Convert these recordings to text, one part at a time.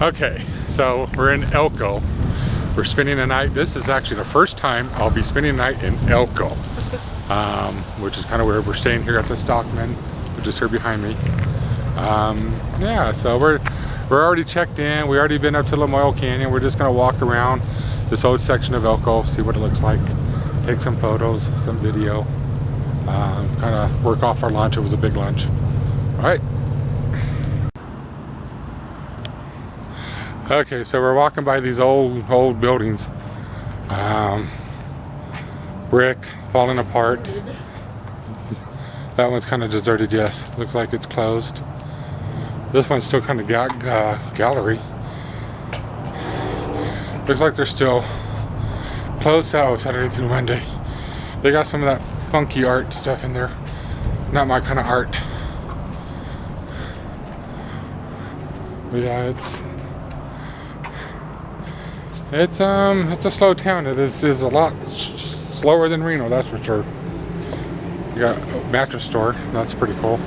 Okay, so we're in Elko. We're spending the night. This is actually the first time I'll be spending the night in Elko, which is kind of weird. We're staying here at the Stockman, which is here behind me. Yeah, so we're already checked in. We already been up to Lamoille Canyon. We're just gonna walk around this old section of Elko, see what it looks like, take some photos, some video, kind of work off our lunch. It was a big lunch. All right. Okay, so we're walking by these old buildings. Brick, falling apart. That one's kind of deserted, yes. Looks like it's closed. This one's still kind of gallery. Looks like they're still closed Saturday through Monday. They got some of that funky art stuff in there. Not my kind of art. But yeah, it's a slow town. It is a lot slower than Reno, that's for sure. You got a mattress store. That's pretty cool.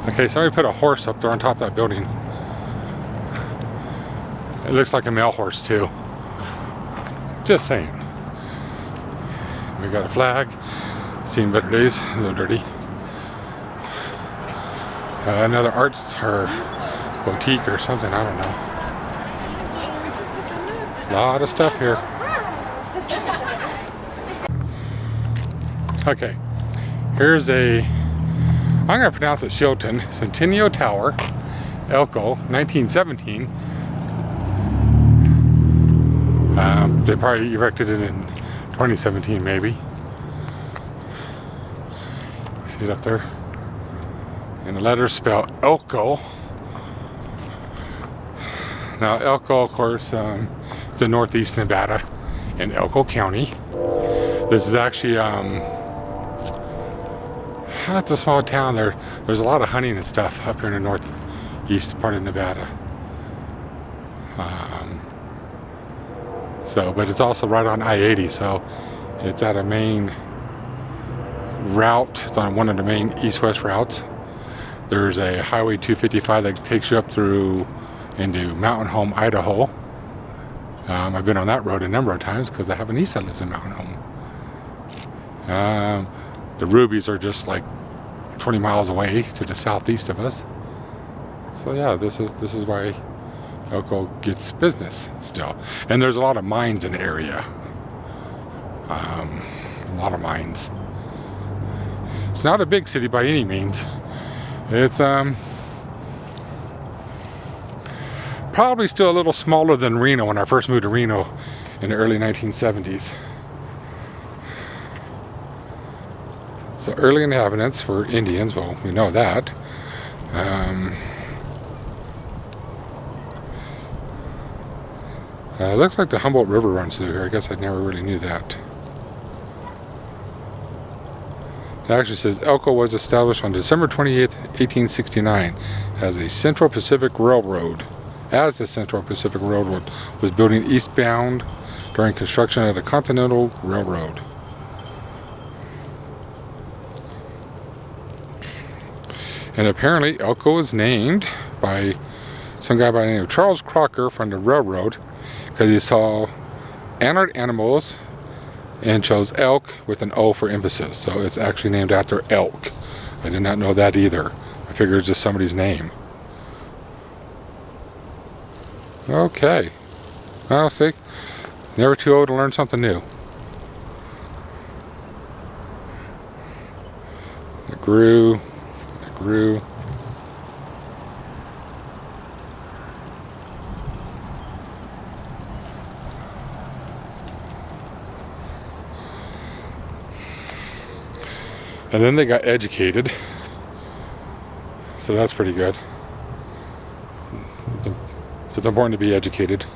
Okay, somebody put a horse up there on top of that building. It looks like a male horse too. Just saying. We got a flag. Seen better days. A little dirty. Another arts or boutique or something, I don't know. A lot of stuff here. Okay, here's I'm going to pronounce it Shilton, Centennial Tower, Elko, 1917. They probably erected it in 2017 maybe. See it up there? And the letters spell Elko. Now Elko, of course, it's in northeast Nevada in Elko County. This is actually, it's a small town. There's a lot of hunting and stuff up here in the northeast part of Nevada. But it's also right on I-80, so it's at a main route. It's on one of the main east-west routes. There's a Highway 255 that takes you up through into Mountain Home, Idaho. I've been on that road a number of times because I have a niece that lives in Mountain Home. The Rubies are just like 20 miles away to the southeast of us. So yeah, this is why Elko gets business still. And there's a lot of mines in the area. A lot of mines. It's not a big city by any means. It's probably still a little smaller than Reno when I first moved to Reno in the early 1970s. So early inhabitants were Indians, well, we know that. It looks like the Humboldt River runs through here. I guess I never really knew that. It actually says Elko was established on December 28th, 1869 as the Central Pacific Railroad. As the Central Pacific Railroad was building eastbound during construction of the Continental Railroad. And apparently Elko was named by some guy by the name of Charles Crocker from the railroad because he saw antlered animals and chose elk with an O for emphasis. So it's actually named after elk. I did not know that either. I figured it's just somebody's name. Okay. Well, see, never too old to learn something new. It grew. It grew. And then they got educated, so that's pretty good. It's important to be educated,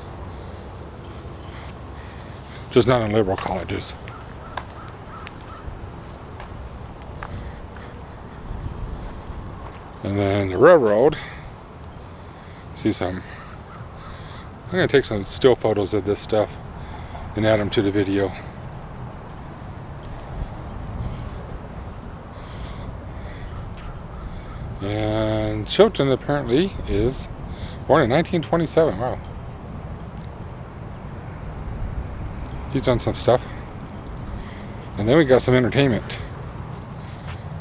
just not in liberal colleges. And then the railroad, see some, I'm going to take some still photos of this stuff and add them to the video. And Chilton apparently is born in 1927. Wow. He's done some stuff. And then we got some entertainment.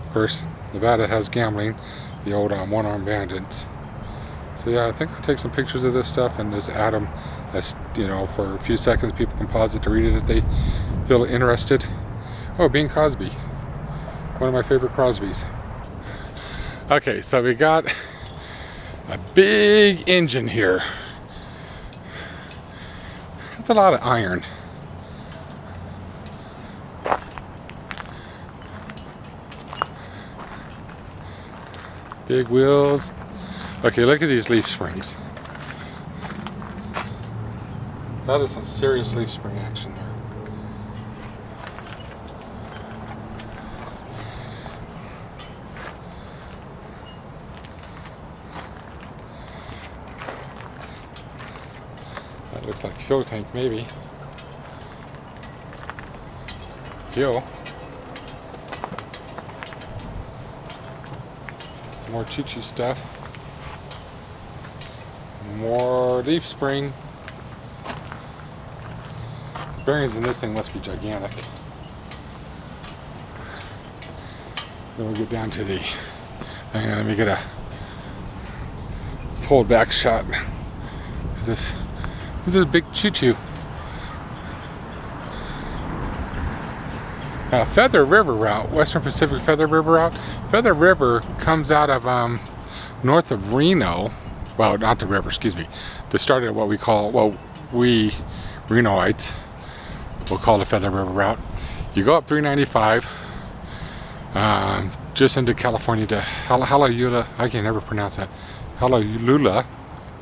Of course, Nevada has gambling, the old one-armed bandits. So yeah, I think I'll take some pictures of this stuff and just add them as, you know, for a few seconds. People can pause it to read it if they feel interested. Oh, Bing Crosby. One of my favorite Crosbys. Okay, so we got a big engine here. That's a lot of iron. Big wheels. Okay, look at these leaf springs. That is some serious leaf spring action there. That looks like a fuel tank, maybe. Fuel. Some more choo-choo stuff. More leaf spring. The bearings in this thing must be gigantic. Then we'll get down to the, hang on, let me get a pulled back shot. This is a big choo-choo. Feather River route, Western Pacific Feather River route. Feather River comes out of north of Reno. Well, not the river, excuse me. The start of what we call, well, we Renoites will call the Feather River route. You go up 395, just into California to Hallelujah. I can never pronounce that. Hallelujah.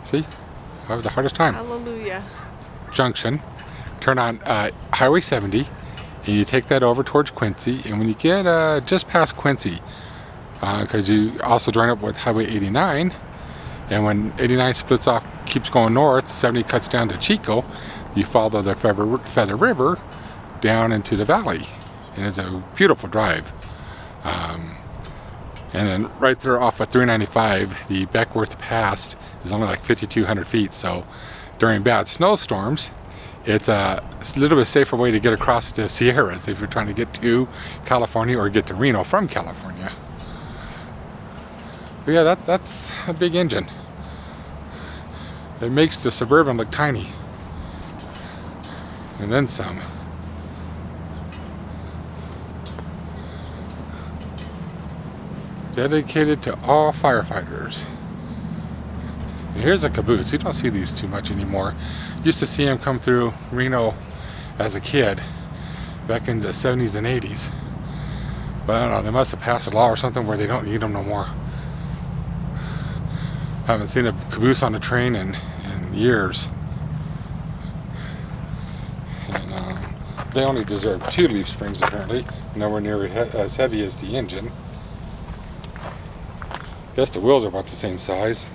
See, I have the hardest time. Hallelujah. Junction. Turn on Highway 70, and you take that over towards Quincy. And when you get just past Quincy, because you also join up with Highway 89. And when 89 splits off, keeps going north, 70 cuts down to Chico, you follow the Feather River down into the valley. And it's a beautiful drive. And then right there off of 395, the Beckworth Pass is only like 5,200 feet. So during bad snowstorms, it's a little bit safer way to get across the Sierras if you're trying to get to California or get to Reno from California. But yeah, that's a big engine. It makes the Suburban look tiny. And then some. Dedicated to all firefighters. And here's a caboose. You don't see these too much anymore. Used to see them come through Reno as a kid back in the 70s and 80s. But I don't know, they must have passed a law or something where they don't need them no more. I haven't seen a caboose on a train in years. And they only deserve 2 leaf springs apparently, nowhere near as heavy as the engine. Guess the wheels are about the same size.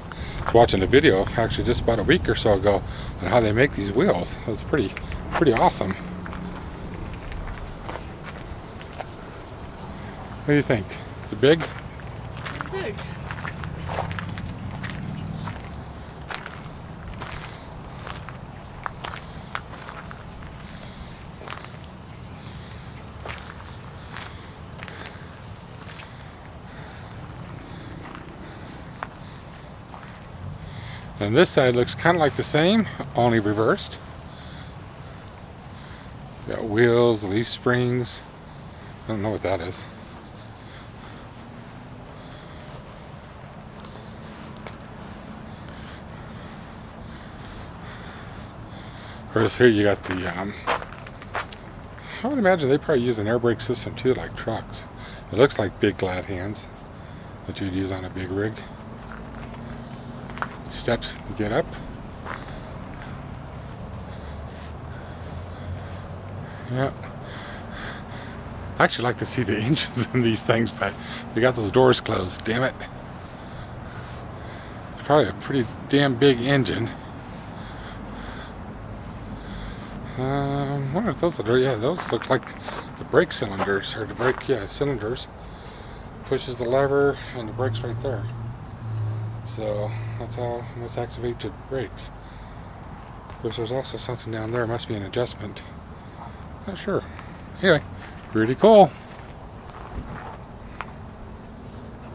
I was watching a video actually just about a week or so ago on how they make these wheels. It was pretty awesome. What do you think? Is it big? Big. And this side looks kind of like the same, only reversed. Got wheels, leaf springs. I don't know what that is. Of course, here you got the, I would imagine they probably use an air brake system too, like trucks. It looks like big glad hands that you'd use on a big rig. Steps to get up. Yeah. I actually like to see the engines in these things, but they got those doors closed, damn it. It's probably a pretty damn big engine. I wonder if those are, yeah, those look like the brake cylinders, or the brake, yeah, cylinders. pushes the lever and the brake's right there. So that's how you must activate the brakes. Of course, there's also something down there. It must be an adjustment. Not sure. Anyway, pretty cool.